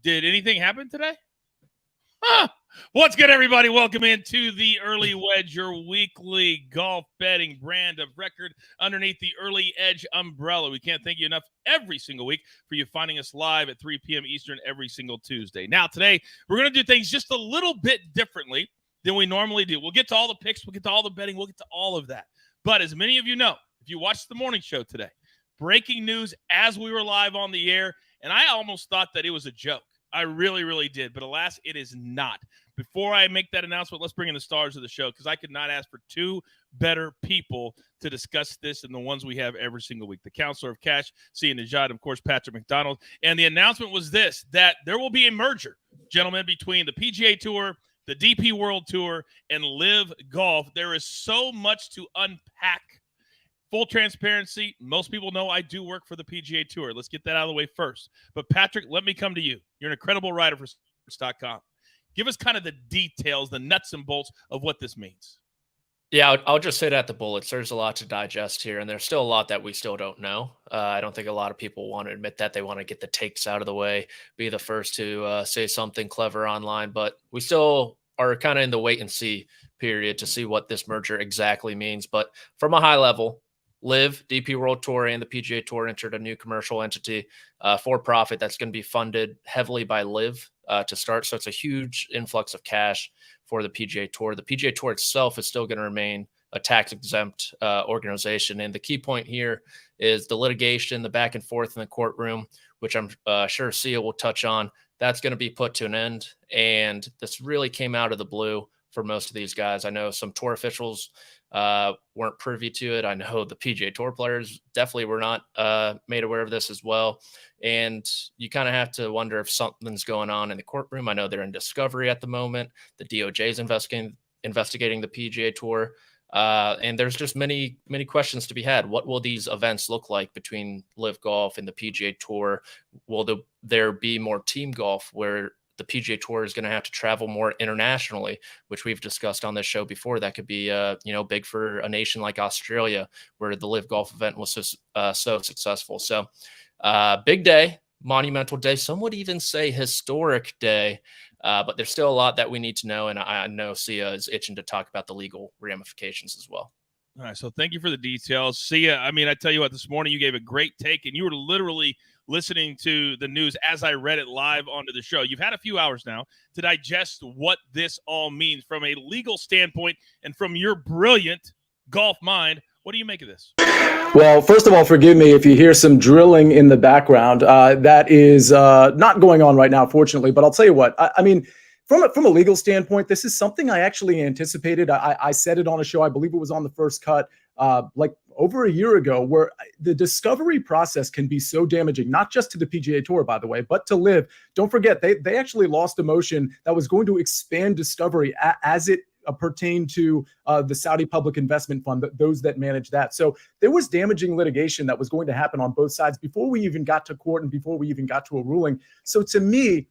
Did anything happen today? What's good, everybody? Welcome into the Early Wedge, your weekly golf betting brand of record underneath the Early Edge umbrella. We can't thank you enough every single week for you finding us live at 3 p.m. Eastern every single Tuesday. Now, today, we're going to do things just a little bit differently than we normally do. We'll get to all the picks. We'll get to all the betting. We'll get to all of that. But as many of you know, if you watched the morning show today, breaking news as we were live on the air, and I almost thought that it was a joke. I really, really did. But alas, it is not. Before I make that announcement, let's bring in the stars of the show because I could not ask for two better people to discuss this than the ones we have every single week. The Counselor of Cash, Nejad, of course, Patrick McDonald. And the announcement was this, that there will be a merger, gentlemen, between the PGA Tour, the DP World Tour, and Live Golf. There is so much to unpack. Full transparency, most people know I do work for the PGA Tour. Let's get that out of the way first. But, Patrick, let me come to you. You're an incredible writer for sports.com. Give us kind of the details, the nuts and bolts of what this means. Yeah, I'll just hit at the bullets. There's a lot to digest here, and there's still a lot that we still don't know. I don't think a lot of people want to admit that. They want to get the takes out of the way, be the first to say something clever online, but we still are kind of in the wait-and-see period to see what this merger exactly means. But from a high level, Live, DP World Tour, and the PGA Tour entered a new commercial entity for profit that's going to be funded heavily by Live to start. So it's a huge influx of cash for the PGA Tour. The PGA Tour itself is still going to remain a tax-exempt organization. And the key point here is the litigation, the back and forth in the courtroom, which I'm sure Sia will touch on. That's going to be put to an end. And this really came out of the blue for most of these guys. I know some tour officials weren't privy to it. I know the PGA Tour players definitely were not made aware of this as well. And you kind of have to wonder if something's going on in the courtroom. I know they're in discovery at the moment. The DOJ is investigating the PGA Tour. And there's just many questions to be had. What will these events look like between Live Golf and the PGA Tour? Will there be more team golf where the PGA Tour is going to have to travel more internationally, which we've discussed on this show before? That could be, big for a nation like Australia, where the Live Golf event was so successful. So big day, monumental day. Some would even say historic day, but there's still a lot that we need to know. And I know Sia is itching to talk about the legal ramifications as well. All right. So thank you for the details. Sia, I mean, I tell you what, this morning you gave a great take, and you were literally listening to the news as I read it live onto the show. You've had a few hours now to digest what this all means from a legal standpoint, and from your brilliant golf mind. What do you make of this? Well, first of all, forgive me if you hear some drilling in the background. That is not going on right now, fortunately. But I'll tell you what, I mean, from a legal standpoint, this is something I actually anticipated. I said it on a show, I believe it was on The First Cut, like over a year ago, where the discovery process can be so damaging, not just to the PGA Tour, by the way, but to Live. Don't forget, they actually lost a motion that was going to expand discovery as it pertained to the Saudi Public Investment Fund, those that manage that. So there was damaging litigation that was going to happen on both sides before we even got to court and before we even got to a ruling. So to me,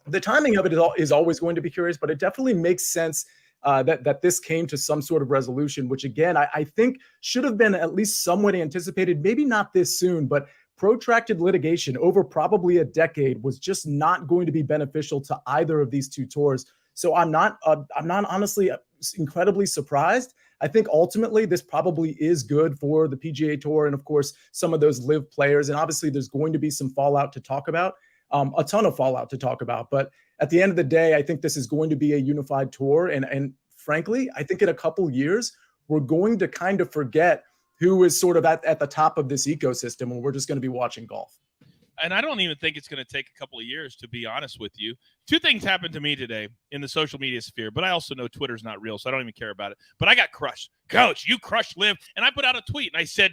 the timing of it is always going to be curious, but it definitely makes sense that this came to some sort of resolution, which again, I think should have been at least somewhat anticipated, maybe not this soon, but protracted litigation over probably a decade was just not going to be beneficial to either of these two tours. So I'm not honestly incredibly surprised. I think ultimately this probably is good for the PGA Tour and of course some of those Live players. And obviously there's going to be some fallout to talk about. A ton of fallout to talk about. But at the end of the day, I think this is going to be a unified tour. And frankly, I think in a couple years, we're going to kind of forget who is sort of at the top of this ecosystem, and we're just going to be watching golf. And I don't even think it's going to take a couple of years, to be honest with you. Two things happened to me today in the social media sphere, but I also know Twitter's not real, so I don't even care about it. But I got crushed. Coach, you crushed Live. And I put out a tweet, and I said,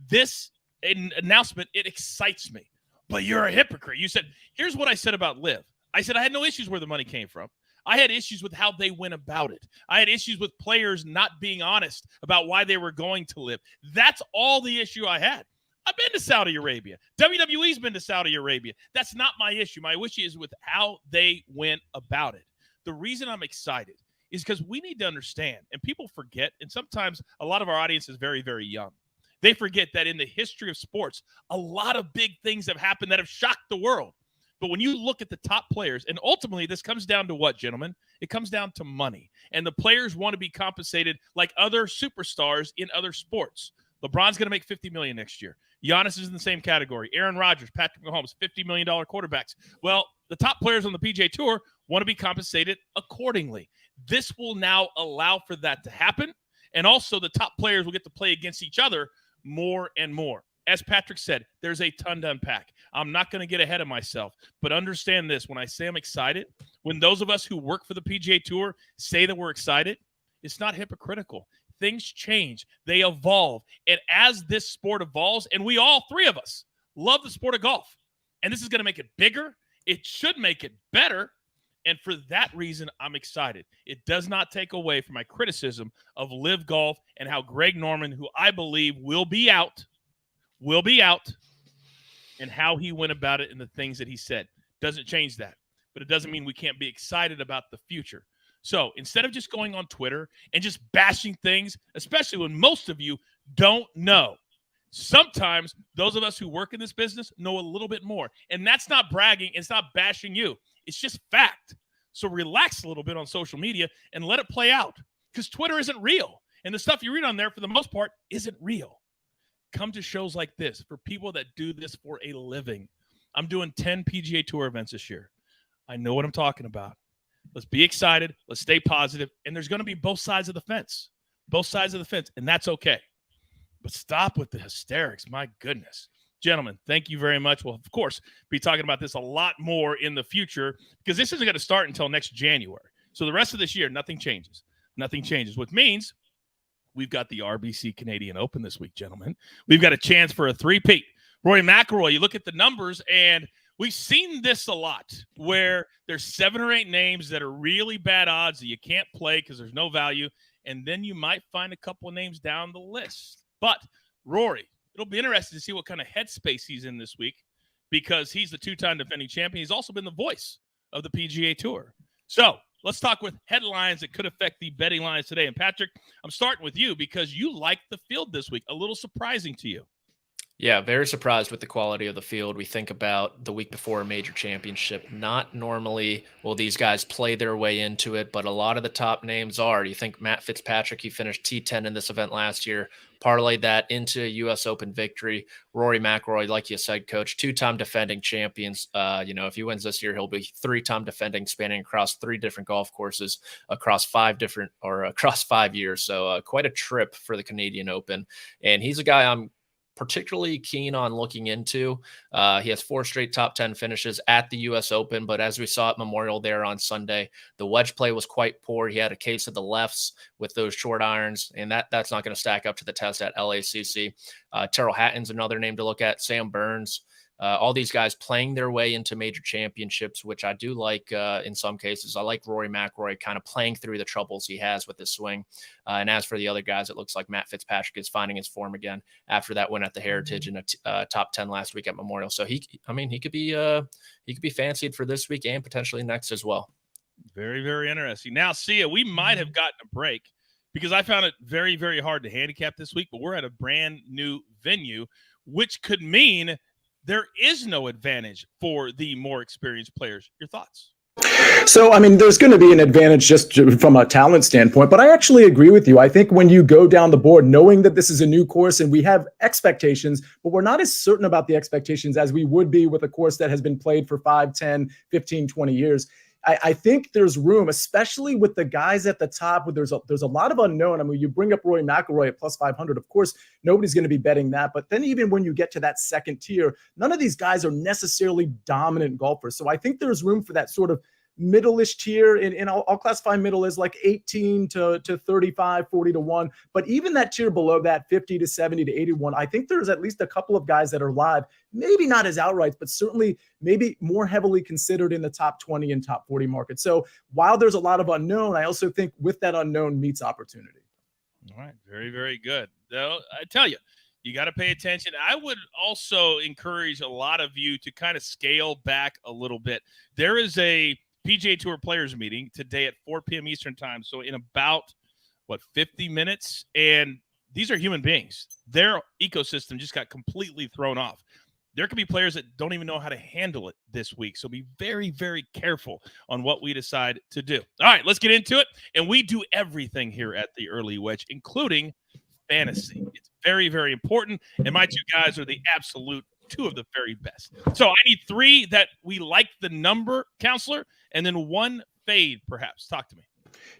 this announcement, it excites me. But you're a hypocrite. You said, here's what I said about Live. I said I had no issues where the money came from. I had issues with how they went about it. I had issues with players not being honest about why they were going to Live. That's all the issue I had. I've been to Saudi Arabia. WWE's been to Saudi Arabia. That's not my issue. My issue is with how they went about it. The reason I'm excited is because we need to understand, and people forget, and sometimes a lot of our audience is very, very young. They forget that in the history of sports, a lot of big things have happened that have shocked the world. But when you look at the top players, and ultimately this comes down to what, gentlemen? It comes down to money. And the players want to be compensated like other superstars in other sports. LeBron's going to make $50 million next year. Giannis is in the same category. Aaron Rodgers, Patrick Mahomes, $50 million quarterbacks. Well, the top players on the PGA Tour want to be compensated accordingly. This will now allow for that to happen. And also the top players will get to play against each other more and more. As Patrick said, there's a ton to unpack. I'm not going to get ahead of myself, but understand this. When I say I'm excited, when those of us who work for the PGA Tour say that we're excited, it's not hypocritical. Things change. They evolve. And as this sport evolves, and we all three of us love the sport of golf, and this is going to make it bigger. It should make it better. And for that reason, I'm excited. It does not take away from my criticism of Live Golf and how Greg Norman, who I believe will be out, and how he went about it and the things that he said. Doesn't change that. But it doesn't mean we can't be excited about the future. So instead of just going on Twitter and just bashing things, especially when most of you don't know, sometimes those of us who work in this business know a little bit more. And that's not bragging. It's not bashing you. It's just fact. So relax a little bit on social media and let it play out, because Twitter isn't real. And the stuff you read on there, for the most part, isn't real. Come to shows like this for people that do this for a living. I'm doing 10 PGA Tour events this year. I know what I'm talking about. Let's be excited. Let's stay positive. And there's going to be both sides of the fence. Both sides of the fence. And that's okay. But stop with the hysterics. My goodness. Gentlemen, thank you very much. We'll, of course, be talking about this a lot more in the future, because this isn't going to start until next January. So the rest of this year, nothing changes. Nothing changes, which means we've got the RBC Canadian Open this week, gentlemen. We've got a chance for a three-peat. Rory McIlroy, you look at the numbers, and we've seen this a lot where there's 7 or 8 names that are really bad odds that you can't play because there's no value, and then you might find a couple of names down the list. But Rory, it'll be interesting to see what kind of headspace he's in this week, because he's the 2-time defending champion. He's also been the voice of the PGA Tour. So let's talk with headlines that could affect the betting lines today. And Patrick, I'm starting with you because you like the field this week. A little surprising to you. Yeah, very surprised with the quality of the field. We think about the week before a major championship. Not normally will these guys play their way into it, but a lot of the top names are. You think Matt Fitzpatrick, he finished T10 in this event last year, parlayed that into a U.S. Open victory. Rory McIlroy, like you said, Coach, 2-time defending champions. If he wins this year, he'll be 3-time defending, spanning across 3 different golf courses across 5 years. So quite a trip for the Canadian Open. And he's a guy I'm particularly keen on looking into. He has 4 straight top 10 finishes at the U.S. Open, but as we saw at Memorial there on Sunday, the wedge play was quite poor. He had a case of the lefts with those short irons, and that's not going to stack up to the test at LACC. Terrell Hatton's another name to look at. Sam Burns. All these guys playing their way into major championships, which I do like in some cases. I like Rory McIlroy kind of playing through the troubles he has with his swing. And as for the other guys, it looks like Matt Fitzpatrick is finding his form again after that win at the Heritage in a top 10 last week at Memorial. So he could be fancied for this week and potentially next as well. Very, very interesting. Now, Sia, we might have gotten a break because I found it very, very hard to handicap this week, but we're at a brand new venue, which could mean there is no advantage for the more experienced players. Your thoughts? So, there's going to be an advantage just from a talent standpoint, but I actually agree with you. I think when you go down the board, knowing that this is a new course and we have expectations, but we're not as certain about the expectations as we would be with a course that has been played for 5, 10, 15, 20 years. I think there's room, especially with the guys at the top, where there's a lot of unknown. You bring up Rory McIlroy at plus 500. Of course, nobody's going to be betting that. But then even when you get to that second tier, none of these guys are necessarily dominant golfers. So I think there's room for that sort of middle-ish tier, and I'll classify middle as like 18 to 35, 40 to 1. But even that tier below that, 50 to 70 to 81, I think there's at least a couple of guys that are live, maybe not as outright, but certainly maybe more heavily considered in the top 20 and top 40 market. So while there's a lot of unknown, I also think with that unknown meets opportunity. All right. Very, very good. Though I tell you, you got to pay attention. I would also encourage a lot of you to kind of scale back a little bit. There is a PGA Tour players meeting today at 4 p.m. Eastern time. So in about 50 minutes, and these are human beings. Their ecosystem just got completely thrown off. there could be players that don't even know how to handle it this week. So be very, very careful on what we decide to do. All right, let's get into it. And we do everything here at the Early Wedge, including fantasy. It's very, very important. And my two guys are the absolute two of the very best. So I need three that we like the number, Counselor, and then one fade, perhaps. Talk to me.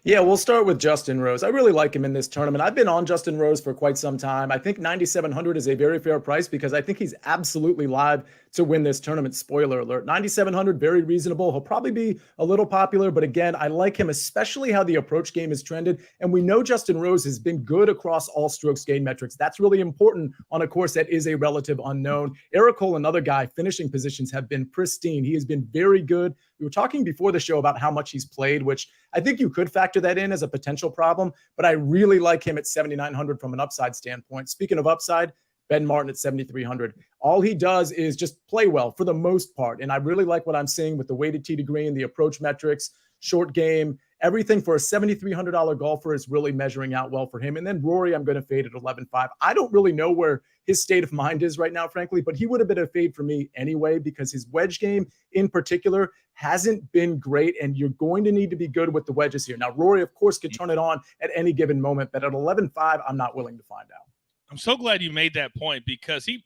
Yeah, we'll start with Justin Rose. I really like him in this tournament. I've been on Justin Rose for quite some time. I think 9,700 is a very fair price because I think he's absolutely live to win this tournament. Spoiler alert. 9,700, very reasonable. He'll probably be a little popular, but again, I like him, especially how the approach game has trended. And we know Justin Rose has been good across all strokes gain metrics. That's really important on a course that is a relative unknown. Eric Cole, another guy, finishing positions have been pristine. He has been very good. We were talking before the show about how much he's played, which I think you could factor that in as a potential problem, but I really like him at 7,900 from an upside standpoint. Speaking of upside, Ben Martin at 7,300. All he does is just play well for the most part. And I really like what I'm seeing with the weighted tee to green, the approach metrics, short game, everything for a $7,300 golfer is really measuring out well for him. And then Rory, I'm going to fade at 11.5. I don't really know where his state of mind is right now, frankly, but he would have been a fade for me anyway, because his wedge game in particular hasn't been great. And you're going to need to be good with the wedges here. Now, Rory, of course, could turn it on at any given moment, but at 11.5, I'm not willing to find out. I'm so glad you made that point, because he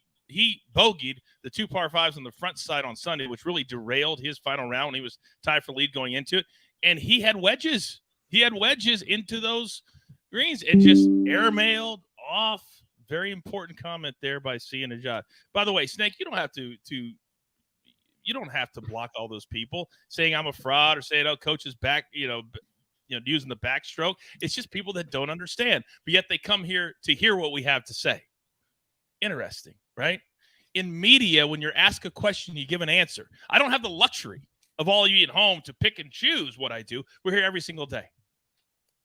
bogeyed the two par fives on the front side on Sunday, which really derailed his final round when he was tied for lead going into it. And he had wedges. He had wedges into those greens and just airmailed off. Very important comment there by C and Nejad. By the way, Snake, you don't have to block all those people saying I'm a fraud or saying, oh, coach is back, using the backstroke. It's just people that don't understand, but yet they come here to hear what we have to say. Interesting, right? In media, when you're asked a question, you give an answer. I don't have the luxury of all you at home to pick and choose what I do. We're here every single day,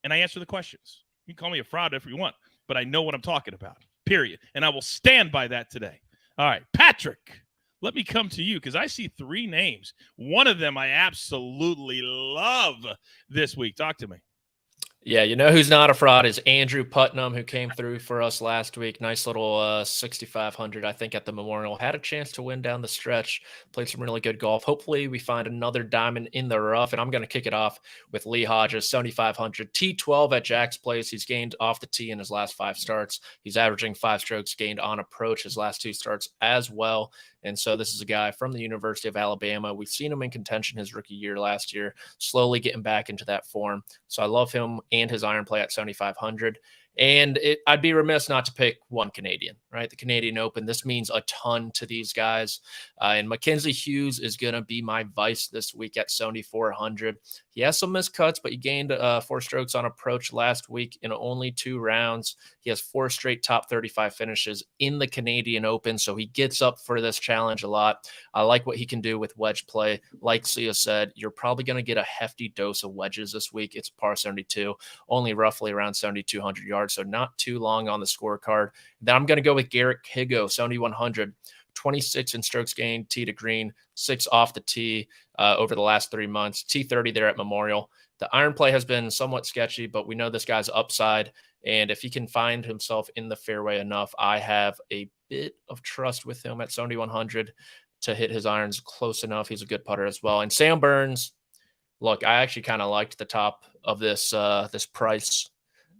and I answer the questions. You can call me a fraud if you want, but I know what I'm talking about, period. And I will stand by that today. All right, Patrick, let me come to you because I see three names. One of them I absolutely love this week. Talk to me. Yeah, you know who's not a fraud is Andrew Putnam, who came through for us last week. Nice little 6,500, I think, at the Memorial. Had a chance to win down the stretch. Played some really good golf. Hopefully, we find another diamond in the rough. And I'm going to kick it off with Lee Hodges, 7,500. T12 at Jack's Place. He's gained off the tee in his last 5 starts. He's averaging 5 strokes gained on approach his last 2 starts as well. And so this is a guy from the University of Alabama. We've seen him in contention his rookie year last year, slowly getting back into that form. So I love him and his iron play at 7,500. And I'd be remiss not to pick one Canadian, right? The Canadian Open. This means a ton to these guys. And Mackenzie Hughes is going to be my vice this week at 7,400. He has some missed cuts, but he gained 4 strokes on approach last week in only 2 rounds. He has 4 straight top 35 finishes in the Canadian Open, so he gets up for this challenge a lot. I like what he can do with wedge play. Like Sia said, you're probably going to get a hefty dose of wedges this week. It's par 72, only roughly around 7,200 yards, so not too long on the scorecard. Then I'm going to go with Garrett Higo, 7,100. 26 in strokes gained, tee to green, 6 off the tee over the last 3 months, T30 there at Memorial. The iron play has been somewhat sketchy, but we know this guy's upside. And if he can find himself in the fairway enough, I have a bit of trust with him at 7,100 to hit his irons close enough. He's a good putter as well. And Sam Burns, look, I actually kind of liked the top of this price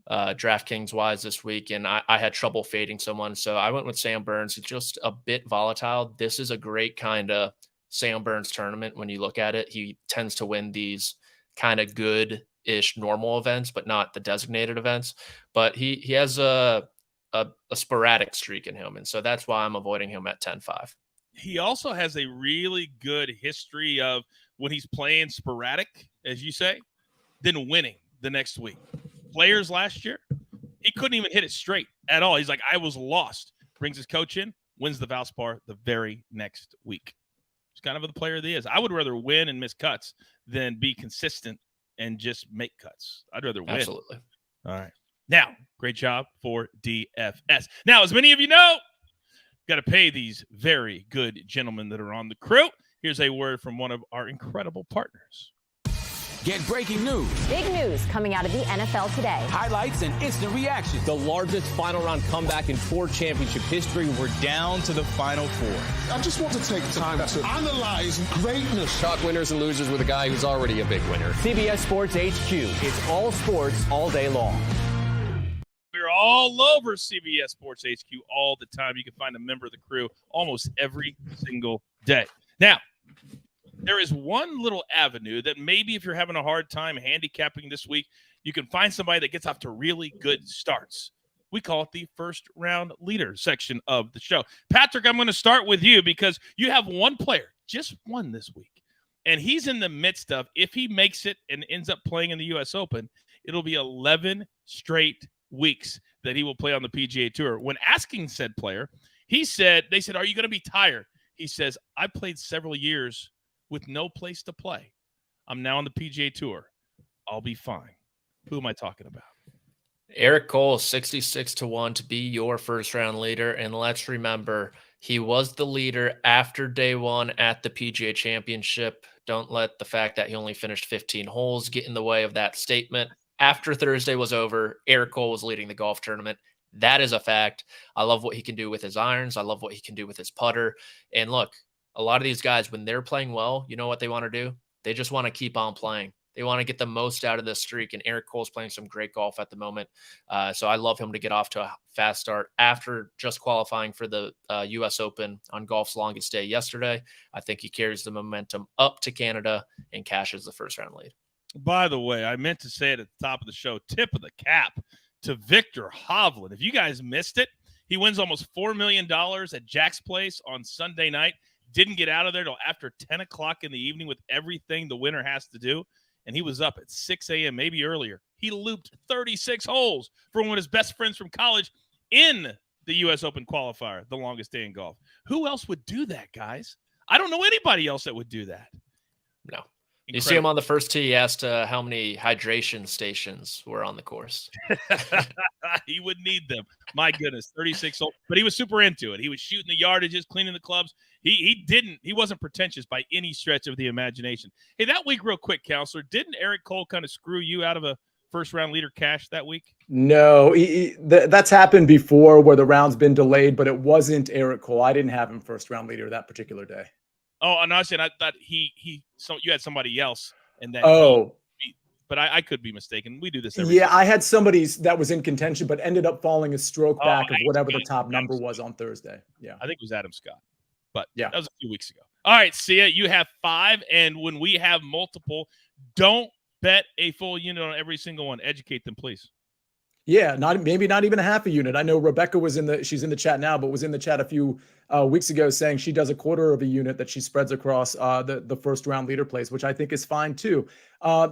DraftKings wise this week, and I had trouble fading someone, so I went with Sam Burns. He's just a bit volatile. This is a great kind of Sam Burns tournament when you look at it. He tends to win these kind of good-ish normal events, but not the designated events. But he has a sporadic streak in him, and so that's why I'm avoiding him at 10.5. He also has a really good history of when he's playing sporadic, as you say, then winning the next week. Players last year, he couldn't even hit it straight at all. He's like, I was lost. Brings his coach in, wins the Valspar the very next week. It's kind of the player that he is. I would rather win and miss cuts than be consistent and just make cuts. I'd rather win. Absolutely. All right. Now, great job for DFS. Now, as many of you know, got to pay these very good gentlemen that are on the crew. Here's a word from one of our incredible partners. Get breaking news, big news coming out of the NFL today, highlights, and instant reaction. The largest final round comeback in tour championship history. We're down to the final four. I just want to take time to analyze greatness. Talk winners and losers with a guy who's already a big winner. CBS Sports HQ. It's all sports all day long. We're all over CBS Sports HQ all the time. You can find a member of the crew almost every single day. Now, there is one little avenue that maybe if you're having a hard time handicapping this week, you can find somebody that gets off to really good starts. We call it the first round leader section of the show. Patrick, I'm going to start with you because you have one player, just one this week. And he's in the midst of, if he makes it and ends up playing in the U.S. Open, it'll be 11 straight weeks that he will play on the PGA Tour. When asking said player, they said, are you going to be tired? He says, I played several years with no place to play. I'm now on the PGA Tour. I'll be fine. Who am I talking about? Eric Cole, 66-1 to be your first round leader. And let's remember, he was the leader after day one at the PGA Championship. Don't let the fact that he only finished 15 holes get in the way of that statement. After Thursday was over, Eric Cole was leading the golf tournament. That is a fact. I love what he can do with his irons. I love what he can do with his putter. And look, a lot of these guys, when they're playing well, you know what they want to do? They just want to keep on playing. They want to get the most out of this streak, and Eric Cole's playing some great golf at the moment. So I love him to get off to a fast start after just qualifying for the U.S. Open on golf's longest day yesterday. I think he carries the momentum up to Canada and cashes the first-round lead. By the way, I meant to say it at the top of the show, tip of the cap to Victor Hovland. If you guys missed it, he wins almost $4 million at Jack's Place on Sunday night. Didn't get out of there till after 10 o'clock in the evening with everything the winner has to do. And he was up at 6 a.m., maybe earlier. He looped 36 holes for one of his best friends from college in the U.S. Open qualifier, the longest day in golf. Who else would do that, guys? I don't know anybody else that would do that. No. Incredible. You see him on the first tee, he asked how many hydration stations were on the course. He would need them. My goodness, 36 holes. But he was super into it. He was shooting the yardages, cleaning the clubs. He wasn't pretentious by any stretch of the imagination. Hey, that week, real quick, Counselor, didn't Eric Cole kind of screw you out of a first-round leader cash that week? No, that's happened before where the round's been delayed, but it wasn't Eric Cole. I didn't have him first-round leader that particular day. Oh, and I said I thought you had somebody else, and then but I could be mistaken. We do this every I had somebody that was in contention, but ended up falling a stroke back of whatever the top number was on Thursday. Yeah, I think it was Adam Scott, but yeah, that was a few weeks ago. All right, Sia, you have 5, and when we have multiple, don't bet a full unit on every single one. Educate them, please. Yeah, maybe not even a half a unit. I know Rebecca she's in the chat now, but was in the chat a few weeks ago saying she does a quarter of a unit that she spreads across the first round leader plays, which I think is fine too.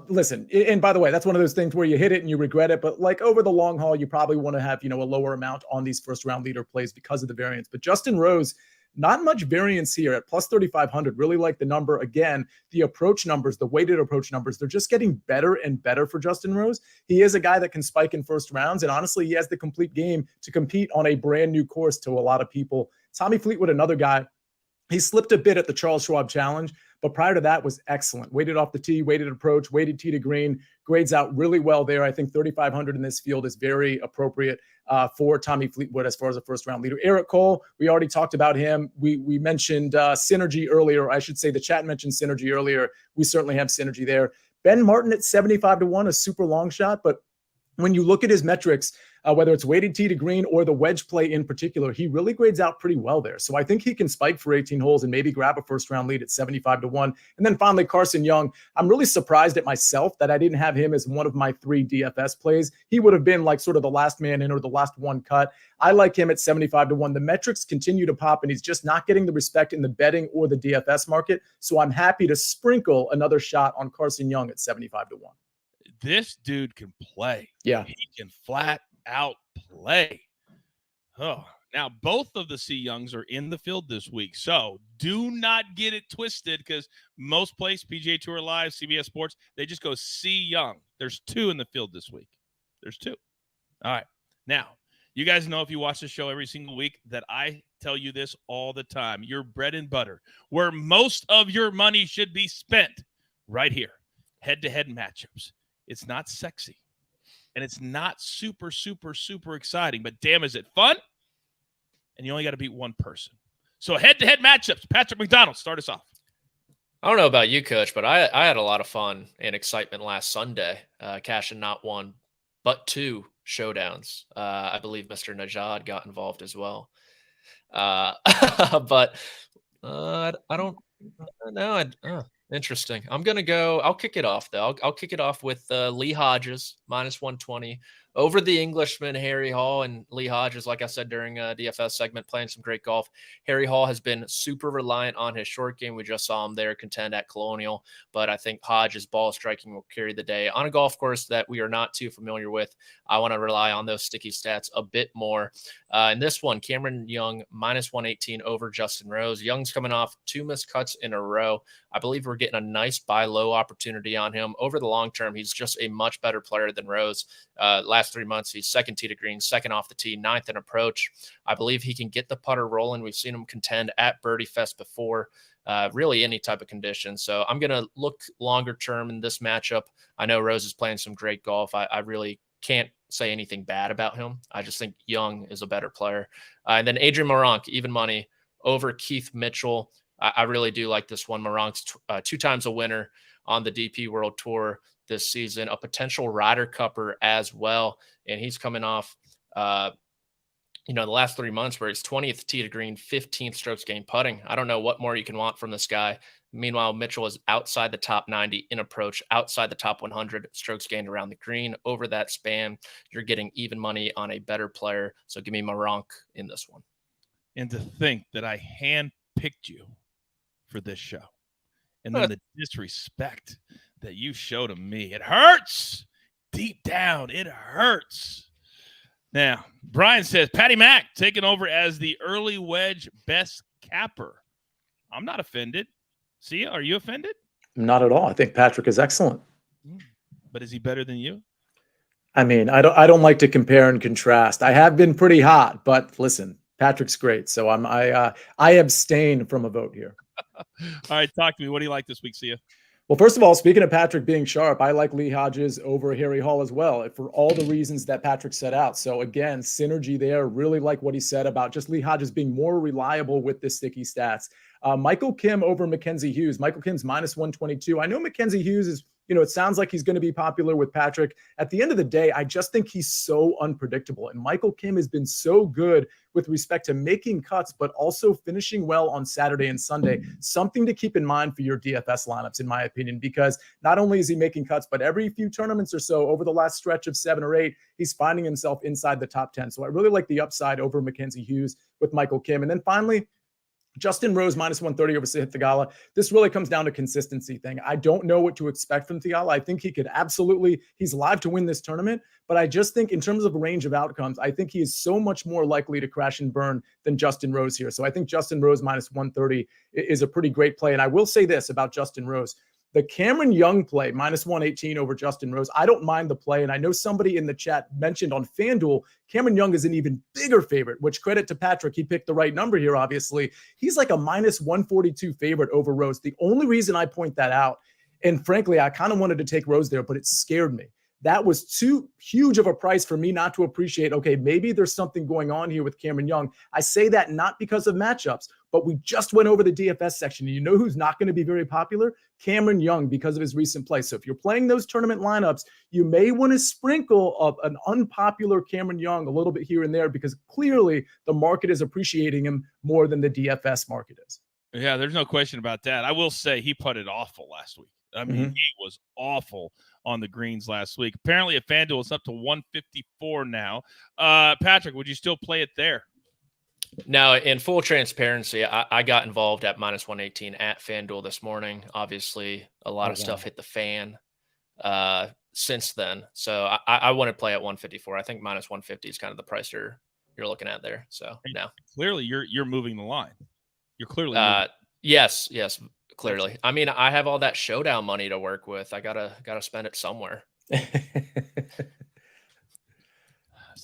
Listen, and by the way, that's one of those things where you hit it and you regret it, but like over the long haul, you probably want to have, a lower amount on these first round leader plays because of the variance. But Justin Rose, not much variance here at plus 3,500. Really like the number. Again, the approach numbers, the weighted approach numbers, they're just getting better and better for Justin Rose. He is a guy that can spike in first rounds. And honestly, he has the complete game to compete on a brand new course to a lot of people. Tommy Fleetwood, another guy, he slipped a bit at the Charles Schwab Challenge, but prior to that was excellent. Weighted off the tee, weighted approach, weighted tee to green, grades out really well there. I think 3,500 in this field is very appropriate for Tommy Fleetwood as far as a first-round leader. Eric Cole, we already talked about him. We mentioned synergy earlier. I should say the chat mentioned synergy earlier. We certainly have synergy there. Ben Martin at 75-1, a super long shot, but when you look at his metrics, whether it's weighted tee to green or the wedge play in particular, he really grades out pretty well there. So I think he can spike for 18 holes and maybe grab a first-round lead at 75-1. And then finally, Carson Young. I'm really surprised at myself that I didn't have him as one of my 3 DFS plays. He would have been like sort of the last man in or the last one cut. I like him at 75-1. The metrics continue to pop, and he's just not getting the respect in the betting or the DFS market. So I'm happy to sprinkle another shot on Carson Young at 75-1. This dude can play. Yeah. He can flat out play. Oh, now both of the C Youngs are in the field this week. So do not get it twisted because most places, PGA Tour Live, CBS Sports, they just go C Young. There's 2 in the field this week. There's 2. All right. Now, you guys know if you watch the show every single week that I tell you this all the time. Your bread and butter, where most of your money should be spent, right here. head-to-head matchups. It's not sexy, and it's not super, super, super exciting, but damn, is it fun? And you only got to beat one person. So head-to-head matchups. Patrick McDonald, start us off. I don't know about you, Coach, but I had a lot of fun and excitement last Sunday, cashing not one, but two showdowns. I believe Mr. Nejad got involved as well. But I don't know. Interesting. I'll kick it off, though. I'll kick it off with Lee Hodges, minus 120, over the Englishman, Harry Hall. And Lee Hodges, like I said during a DFS segment, playing some great golf. Harry Hall has been super reliant on his short game. We just saw him there contend at Colonial. But I think Hodges' ball striking will carry the day. On a golf course that we are not too familiar with, I want to rely on those sticky stats a bit more. In this one, Cameron Young, minus 118 over Justin Rose. Young's coming off 2 missed cuts in a row. I believe we're getting a nice buy low opportunity on him. Over the long term, he's just a much better player than Rose. Last 3 months, he's second tee to green, second off the tee, 9th in approach. I believe he can get the putter rolling. We've seen him contend at Birdie Fest before, really any type of condition. So I'm going to look longer term in this matchup. I know Rose is playing some great golf. I really can't say anything bad about him. I just think Young is a better player. And then Adrian Moronk, even money over Keith Mitchell. I really do like this one. Moronk's 2 times a winner on the DP World Tour this season, a potential Ryder Cupper as well. And he's coming off, the last 3 months where he's 20th tee to green, 15th strokes gained putting. I don't know what more you can want from this guy. Meanwhile, Mitchell is outside the top 90 in approach, outside the top 100 strokes gained around the green. Over that span, you're getting even money on a better player. So give me Moronk in this one. And to think that I handpicked you for this show, and then the disrespect that you showed to me, it hurts. Deep down, it hurts. Now, Brian says, Patty Mack taking over as the Early Wedge best capper. I'm not offended. See, are you offended? Not at all. I think Patrick is excellent. But is he better than you? I mean, I don't like to compare and contrast. I have been pretty hot, but listen, Patrick's great. So I abstain from a vote here. All right, talk to me. What do you like this week, See ya? Well, first of all, speaking of Patrick being sharp, I like Lee Hodges over Harry Hall as well, for all the reasons that Patrick set out. So again, synergy there. Really like what he said about just Lee Hodges being more reliable with the sticky stats. Michael Kim over Mackenzie Hughes. Michael Kim's minus 122. I know Mackenzie Hughes is, it sounds like he's going to be popular with Patrick. At the end of the day, I just think he's so unpredictable. And Michael Kim has been so good with respect to making cuts, but also finishing well on Saturday and Sunday. Something to keep in mind for your DFS lineups, in my opinion, because not only is he making cuts, but every few tournaments or so over the last stretch of 7 or 8, he's finding himself inside the top 10. So I really like the upside over Mackenzie Hughes with Michael Kim. And then finally, Justin Rose minus 130 over Sahith Theegala. This really comes down to consistency thing. I don't know what to expect from Theegala. I think he could he's live to win this tournament, but I just think in terms of range of outcomes, I think he is so much more likely to crash and burn than Justin Rose here. So I think Justin Rose minus 130 is a pretty great play. And I will say this about Justin Rose. The Cameron Young play, minus 118 over Justin Rose, I don't mind the play. And I know somebody in the chat mentioned on FanDuel, Cameron Young is an even bigger favorite, which credit to Patrick. He picked the right number here, obviously. He's like a minus 142 favorite over Rose. The only reason I point that out, and frankly, I kind of wanted to take Rose there, but it scared me. That was too huge of a price for me not to appreciate, okay, maybe there's something going on here with Cameron Young. I say that not because of matchups, but we just went over the DFS section. And you know who's not going to be very popular? Cameron Young, because of his recent play. So if you're playing those tournament lineups, you may want to sprinkle of an unpopular Cameron Young a little bit here and there, because clearly the market is appreciating him more than the DFS market is. Yeah, there's no question about that. I will say he putted awful last week. I mean, he was awful on the greens last week. Apparently at FanDuel, it's up to 154 now. Patrick, would you still play it there? Now, in full transparency, I got involved at minus 118 at FanDuel this morning. Obviously, a lot of stuff hit the fan since then. So I want to play at 154. I think minus 150 is kind of the price you're looking at there. So no. Clearly, you're moving the line. You're clearly yes, clearly. I mean, I have all that showdown money to work with. I gotta spend it somewhere.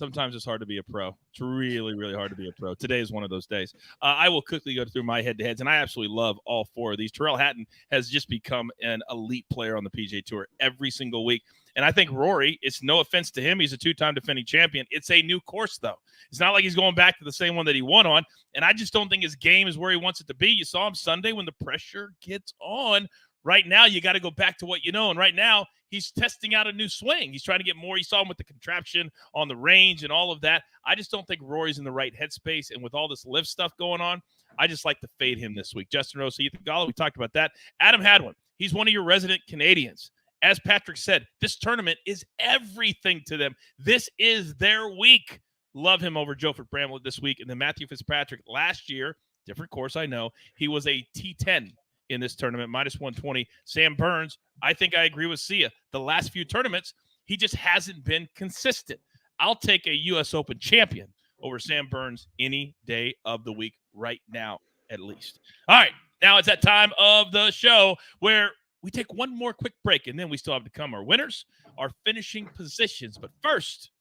sometimes it's hard to be a pro. It's really, really hard to be a pro. Today is one of those days. I will quickly go through my head-to-heads, and I absolutely love all four of these. Tyrrell Hatton has just become an elite player on the PGA Tour every single week. And I think Rory, it's no offense to him, he's a two-time defending champion. It's a new course, though. It's not like he's going back to the same one that he won on. And I just don't think his game is where he wants it to be. You saw him Sunday when the pressure gets on. Right now, you got to go back to what you know. And right now, he's testing out a new swing. He's trying to get more. You saw him with the contraption on the range and all of that. I just don't think Rory's in the right headspace. And with all this live stuff going on, I just like to fade him this week. Justin Rose, Ethan Gala, we talked about that. Adam Hadwin, he's one of your resident Canadians. As Patrick said, this tournament is everything to them. This is their week. Love him over Joe Bramlett this week. And then Matthew Fitzpatrick last year, different course, I know. He was a T10 in this tournament, minus 120. Sam Burns, I think I agree with Sia. The last few tournaments, he just hasn't been consistent. I'll take a U.S. Open champion over Sam Burns any day of the week right now, at least. All right, now it's that time of the show where we take one more quick break, and then we still have to come our winners, our finishing positions. But first,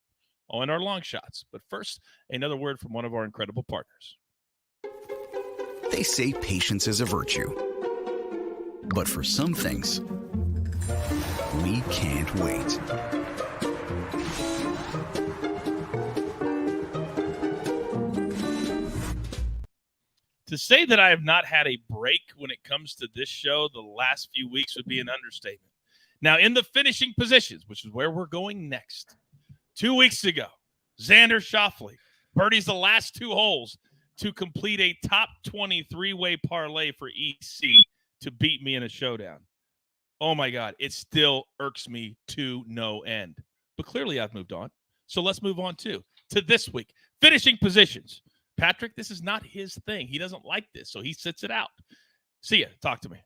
and our long shots. But first, another word from one of our incredible partners. They say patience is a virtue. But for some things, we can't wait. To say that I have not had a break when it comes to this show the last few weeks would be an understatement. Now, in the finishing positions, which is where we're going next, 2 weeks ago, Xander Schauffele birdies the last two holes to complete a top 23-way parlay for EC to beat me in a showdown. Oh, my God. It still irks me to no end. But clearly I've moved on. So let's move on, to this week. Finishing positions. Patrick, this is not his thing. He doesn't like this, so he sits it out. See ya. Talk to me.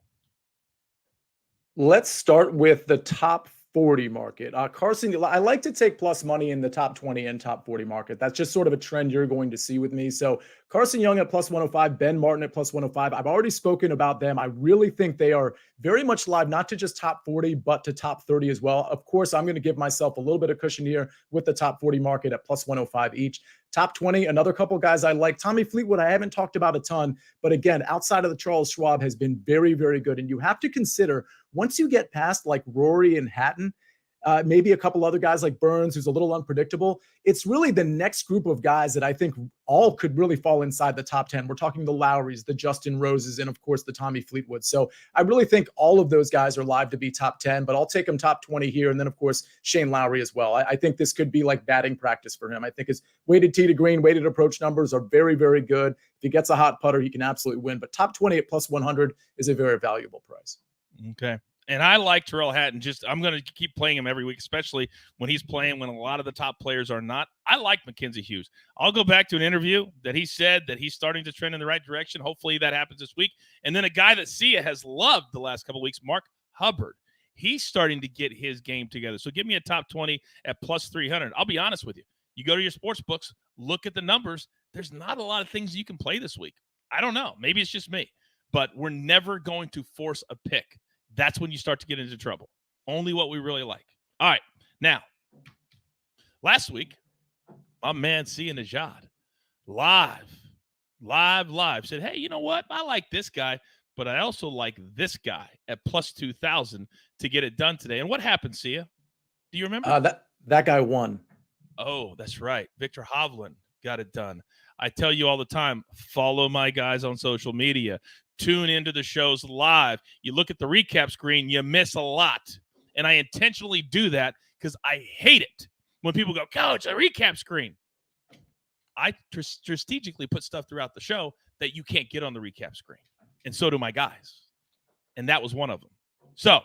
Let's start with the top 40 market. Carson, I like to take plus money in the top 20 and top 40 market. That's just sort of a trend you're going to see with me. So Carson Young at plus 105, Ben Martin at plus 105. I've already spoken about them. I really think they are very much live, not to just top 40, but to top 30 as well. Of course, I'm going to give myself a little bit of cushion here with the top 40 market at plus 105 each. Top 20, another couple guys I like. Tommy Fleetwood, I haven't talked about a ton, but again, outside of the Charles Schwab has been very, very good. And you have to consider, once you get past like Rory and Hatton, maybe a couple other guys like Burns, who's a little unpredictable, it's really the next group of guys that I think all could really fall inside the top 10. We're talking the Lowrys, the Justin Roses, and of course the Tommy Fleetwood. So I really think all of those guys are live to be top 10, but I'll take him top 20 here. And then of course, Shane Lowry as well. I think this could be like batting practice for him. I think his weighted tee to green, weighted approach numbers are very, very good. If he gets a hot putter, he can absolutely win, but top 20 at plus 100 is a very valuable price. Okay. And I like Tyrrell Hatton. I'm going to keep playing him every week, especially when he's playing when a lot of the top players are not. I like Mackenzie Hughes. I'll go back to an interview that he said that he's starting to trend in the right direction. Hopefully that happens this week. And then a guy that Sia has loved the last couple of weeks, Mark Hubbard. He's starting to get his game together. So give me a top 20 at plus 300. I'll be honest with you. You go to your sports books, look at the numbers. There's not a lot of things you can play this week. I don't know. Maybe it's just me. But we're never going to force a pick. That's when you start to get into trouble. Only what we really like. All right. Now, last week, my man Sia Nejad live said, hey, you know what? I like this guy, but I also like this guy at plus 2,000 to get it done today. And what happened, Sia? Do you remember? That guy won. Oh, that's right. Victor Hovland got it done. I tell you all the time, follow my guys on social media. Tune into the shows live. You look at the recap screen, you miss a lot. And I intentionally do that because I hate it when people go, Coach, a recap screen. I strategically put stuff throughout the show that you can't get on the recap screen. And so do my guys. And that was one of them. So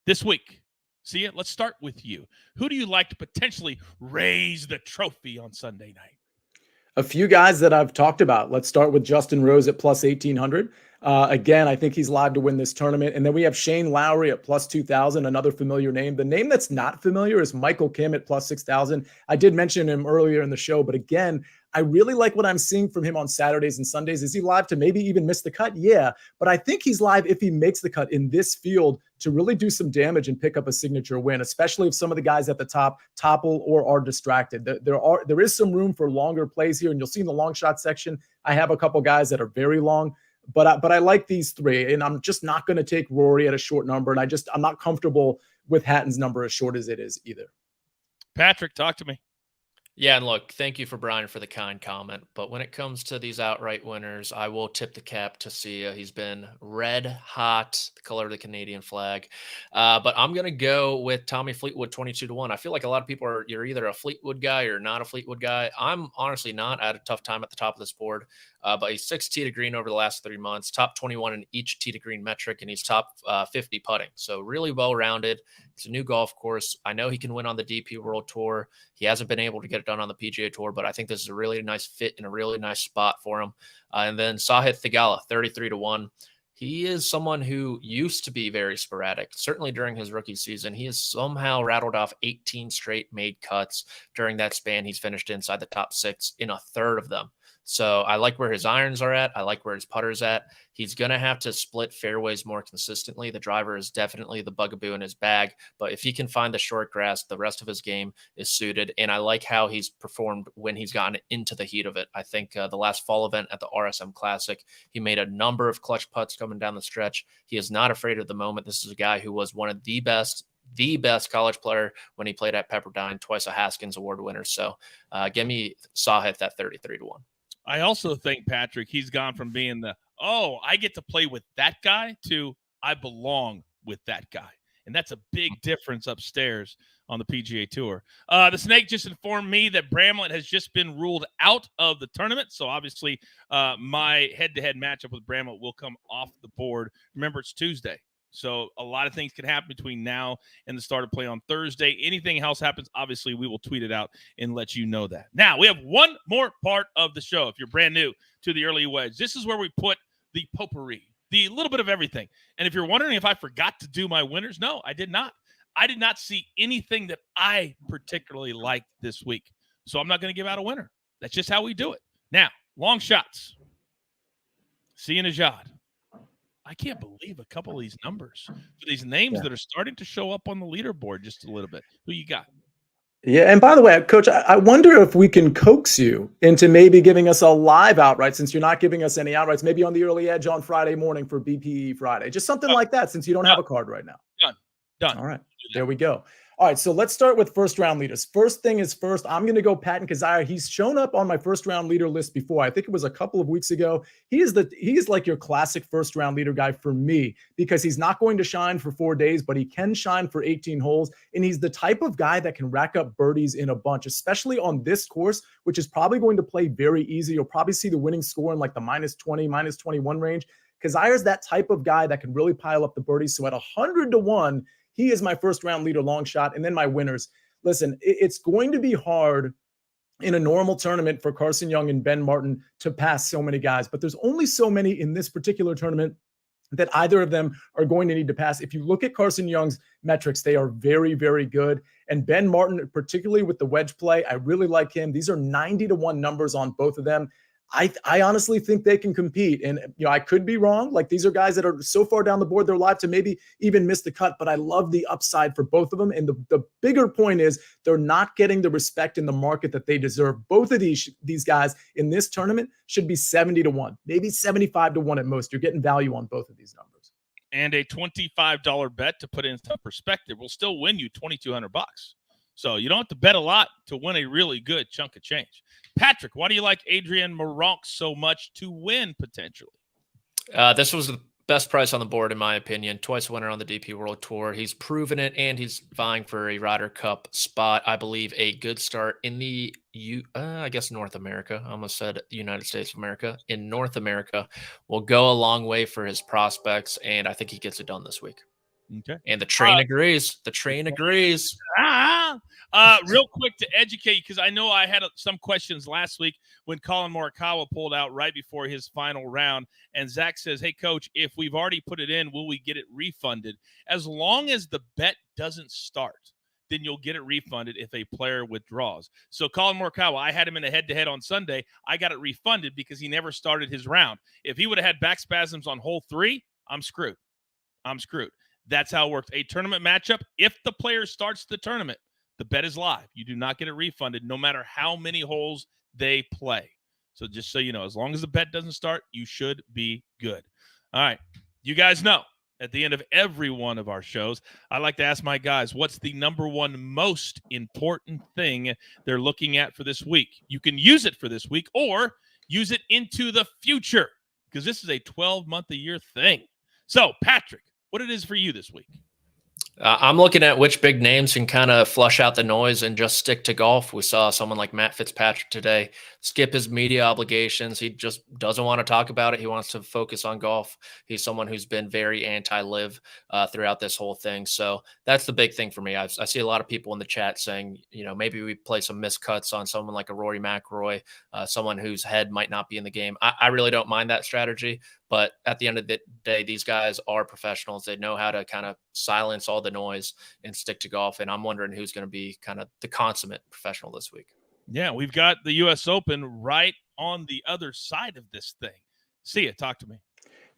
this week, Sia, let's start with you. Who do you like to potentially raise the trophy on Sunday night? A few guys that I've talked about. Let's start with Justin Rose at plus 1,800. Again, I think he's live to win this tournament. And then we have Shane Lowry at plus 2,000, another familiar name. The name that's not familiar is Michael Kim at plus 6,000. I did mention him earlier in the show, but again, I really like what I'm seeing from him on Saturdays and Sundays. Is he live to maybe even miss the cut? Yeah, but I think he's live if he makes the cut in this field to really do some damage and pick up a signature win, especially if some of the guys at the top topple or are distracted. There is some room for longer plays here, and you'll see in the long shot section, I have a couple guys that are very long, but I like these three, and I'm just not going to take Rory at a short number, and I'm not comfortable with Hatton's number as short as it is either. Patrick, talk to me. Yeah, and look, thank you for Brian for the kind comment. But when it comes to these outright winners, I will tip the cap to Sia. He's been red hot, the color of the Canadian flag. But I'm going to go with Tommy Fleetwood 22-1. I feel like a lot of people you're either a Fleetwood guy or not a Fleetwood guy. I'm honestly not. I had a tough time at the top of this board. But he's 6 tee to green over the last 3 months, top 21 in each tee to green metric, and he's top 50 putting. So really well-rounded. It's a new golf course. I know he can win on the DP World Tour. He hasn't been able to get it done on the PGA Tour, but I think this is a really nice fit and a really nice spot for him. And then Sahith Theegala, 33-1. He is someone who used to be very sporadic, certainly during his rookie season. He has somehow rattled off 18 straight made cuts. During that span, he's finished inside the top 6 in a third of them. So I like where his irons are at. I like where his putter's at. He's going to have to split fairways more consistently. The driver is definitely the bugaboo in his bag, but if he can find the short grass, the rest of his game is suited. And I like how he's performed when he's gotten into the heat of it. I think the last fall event at the RSM Classic, he made a number of clutch putts coming down the stretch. He is not afraid of the moment. This is a guy who was one of the best college player when he played at Pepperdine, twice a Haskins Award winner. So give me Sahith at 33-1. I also think, Patrick, he's gone from being I get to play with that guy to I belong with that guy. And that's a big difference upstairs on the PGA Tour. The Snake just informed me that Bramlett has just been ruled out of the tournament. So obviously my head-to-head matchup with Bramlett will come off the board. Remember, it's Tuesday. So a lot of things can happen between now and the start of play on Thursday. Anything else happens, obviously, we will tweet it out and let you know that. Now, we have one more part of the show. If you're brand new to the Early Wedge, this is where we put the potpourri, the little bit of everything. And if you're wondering if I forgot to do my winners, no, I did not. I did not see anything that I particularly liked this week. So I'm not going to give out a winner. That's just how we do it. Now, long shots. See you, Nejad. I can't believe a couple of these numbers for these names that are starting to show up on the leaderboard just a little bit. Who you got? Yeah, and by the way, Coach, I wonder if we can coax you into maybe giving us a live outright, since you're not giving us any outrights, maybe on the Early Edge on Friday morning for BPE Friday. Just something like that, since you don't have a card right now. Done. All right, there we go. All right, so let's start with first round leaders. First thing is first, I'm going to go Patton Kizzire. He's shown up on my first round leader list before. I think it was a couple of weeks ago. He is like your classic first round leader guy for me, because he's not going to shine for 4 days, but he can shine for 18 holes. And he's the type of guy that can rack up birdies in a bunch, especially on this course, which is probably going to play very easy. You'll probably see the winning score in like the -20, -21 range. Kizzire's that type of guy that can really pile up the birdies. So at 100-1, he is my first round leader long shot. And then my winners. Listen, it's going to be hard in a normal tournament for Carson Young and Ben Martin to pass so many guys, but there's only so many in this particular tournament that either of them are going to need to pass. If you look at Carson Young's metrics, they are very, very good. And Ben Martin, particularly with the wedge play, I really like him. These are 90-1 numbers on both of them. I honestly think they can compete. And, I could be wrong. Like, these are guys that are so far down the board, they're live to maybe even miss the cut, but I love the upside for both of them. And the bigger point is they're not getting the respect in the market that they deserve. Both of these guys in this tournament should be 70-1, maybe 75-1 at most. You're getting value on both of these numbers. And a $25 bet, to put it into perspective, will still win you $2,200. So you don't have to bet a lot to win a really good chunk of change. Patrick, why do you like Adrian Meronk so much to win potentially? This was the best price on the board, in my opinion. Twice winner on the DP World Tour. He's proven it, and he's vying for a Ryder Cup spot. I believe a good start in the North America. I almost said the United States of America. In North America will go a long way for his prospects, and I think he gets it done this week. Okay. And the train agrees. The train agrees. Real quick to educate, because I know I had some questions last week when Colin Morikawa pulled out right before his final round. And Zach says, hey, Coach, if we've already put it in, will we get it refunded? As long as the bet doesn't start. then you'll get it refunded if a player withdraws. So Colin Morikawa, I had him in a head-to-head on Sunday. I got it refunded because he never started his round. If he would have had back spasms on hole 3, I'm screwed. That's how it works. A tournament matchup, if the player starts the tournament, the bet is live. You do not get it refunded no matter how many holes they play. So just so you know, as long as the bet doesn't start, you should be good. All right. You guys know, at the end of every one of our shows, I like to ask my guys, what's the number one most important thing they're looking at for this week? You can use it for this week or use it into the future because this is a 12-month-a-year thing. So, Patrick, what it is for you this week? I'm looking at which big names can kind of flush out the noise and just stick to golf. We saw someone like Matt Fitzpatrick today skip his media obligations. He just doesn't want to talk about it. He wants to focus on golf. He's someone who's been very anti-live throughout this whole thing. So that's the big thing for me. I see a lot of people in the chat saying, maybe we play some miscuts on someone like a Rory McIlroy, someone whose head might not be in the game. I really don't mind that strategy. But at the end of the day, these guys are professionals. They know how to kind of silence all the noise and stick to golf. And I'm wondering who's going to be kind of the consummate professional this week. Yeah, we've got the U.S. Open right on the other side of this thing. See ya. Talk to me.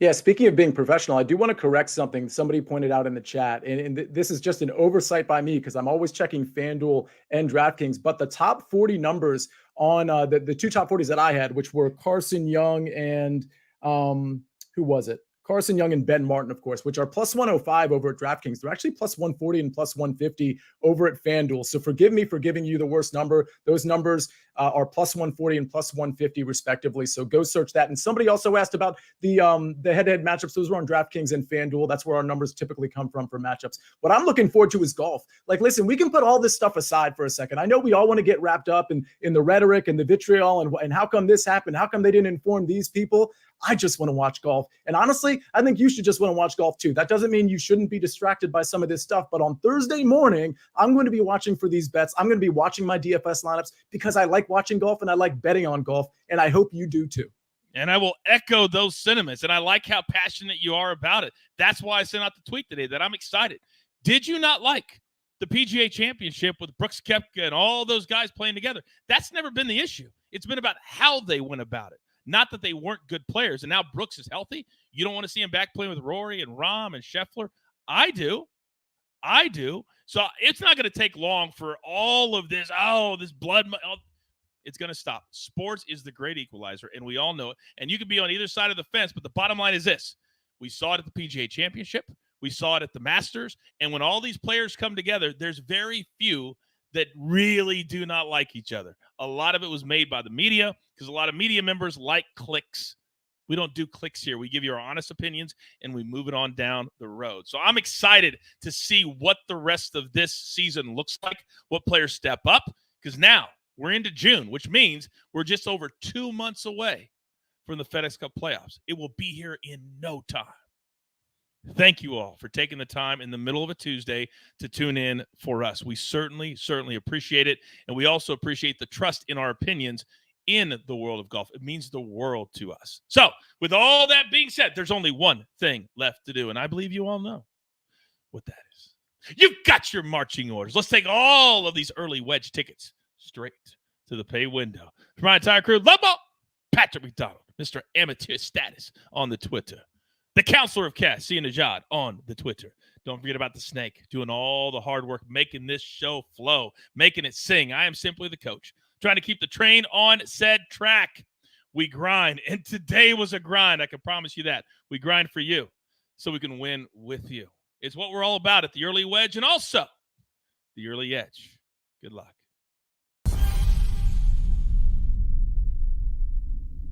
Yeah, speaking of being professional, I do want to correct something somebody pointed out in the chat. And this is just an oversight by me because I'm always checking FanDuel and DraftKings. But the top 40 numbers on the two top 40s that I had, which were Carson Young and who was it? Carson Young and Ben Martin, of course, which are plus 105 over at DraftKings. They're actually plus 140 and plus 150 over at FanDuel. So forgive me for giving you the worst number. Those numbers are plus 140 and plus 150 respectively. So go search that. And somebody also asked about the head-to-head matchups. Those were on DraftKings and FanDuel. That's where our numbers typically come from for matchups. What I'm looking forward to is golf. Like, listen, we can put all this stuff aside for a second. I know we all want to get wrapped up in the rhetoric and the vitriol and how come this happened? How come they didn't inform these people? I just want to watch golf. And honestly, I think you should just want to watch golf too. That doesn't mean you shouldn't be distracted by some of this stuff. But on Thursday morning, I'm going to be watching for these bets. I'm going to be watching my DFS lineups because I like watching golf and I like betting on golf. And I hope you do too. And I will echo those sentiments. And I like how passionate you are about it. That's why I sent out the tweet today that I'm excited. Did you not like the PGA Championship with Brooks Koepka and all those guys playing together? That's never been the issue. It's been about how they went about it. Not that they weren't good players. And now Brooks is healthy. You don't want to see him back playing with Rory and Rahm and Scheffler. I do. So it's not going to take long for all of this. This blood. It's going to stop. Sports is the great equalizer, and we all know it. And you can be on either side of the fence, but the bottom line is this. We saw it at the PGA Championship. We saw it at the Masters. And when all these players come together, there's very few that really do not like each other. A lot of it was made by the media because a lot of media members like clicks. We don't do clicks here. We give you our honest opinions and we move it on down the road. So I'm excited to see what the rest of this season looks like, what players step up, because now we're into June, which means we're just over 2 months away from the FedEx Cup playoffs. It will be here in no time. Thank you all for taking the time in the middle of a Tuesday to tune in for us. We certainly appreciate it. And we also appreciate the trust in our opinions in the world of golf. It means the world to us. So with all that being said, there's only one thing left to do. And I believe you all know what that is. You've got your marching orders. Let's take all of these early wedge tickets straight to the pay window. For my entire crew, Lobo, Patrick McDonald, Mr. Amateur Status on the Twitter. The counselor of Cass, Nejad on the Twitter. Don't forget about the snake, doing all the hard work, making this show flow, making it sing. I am simply the coach, trying to keep the train on said track. We grind, and today was a grind. I can promise you that. We grind for you so we can win with you. It's what we're all about at the Early Wedge and also the Early Edge. Good luck.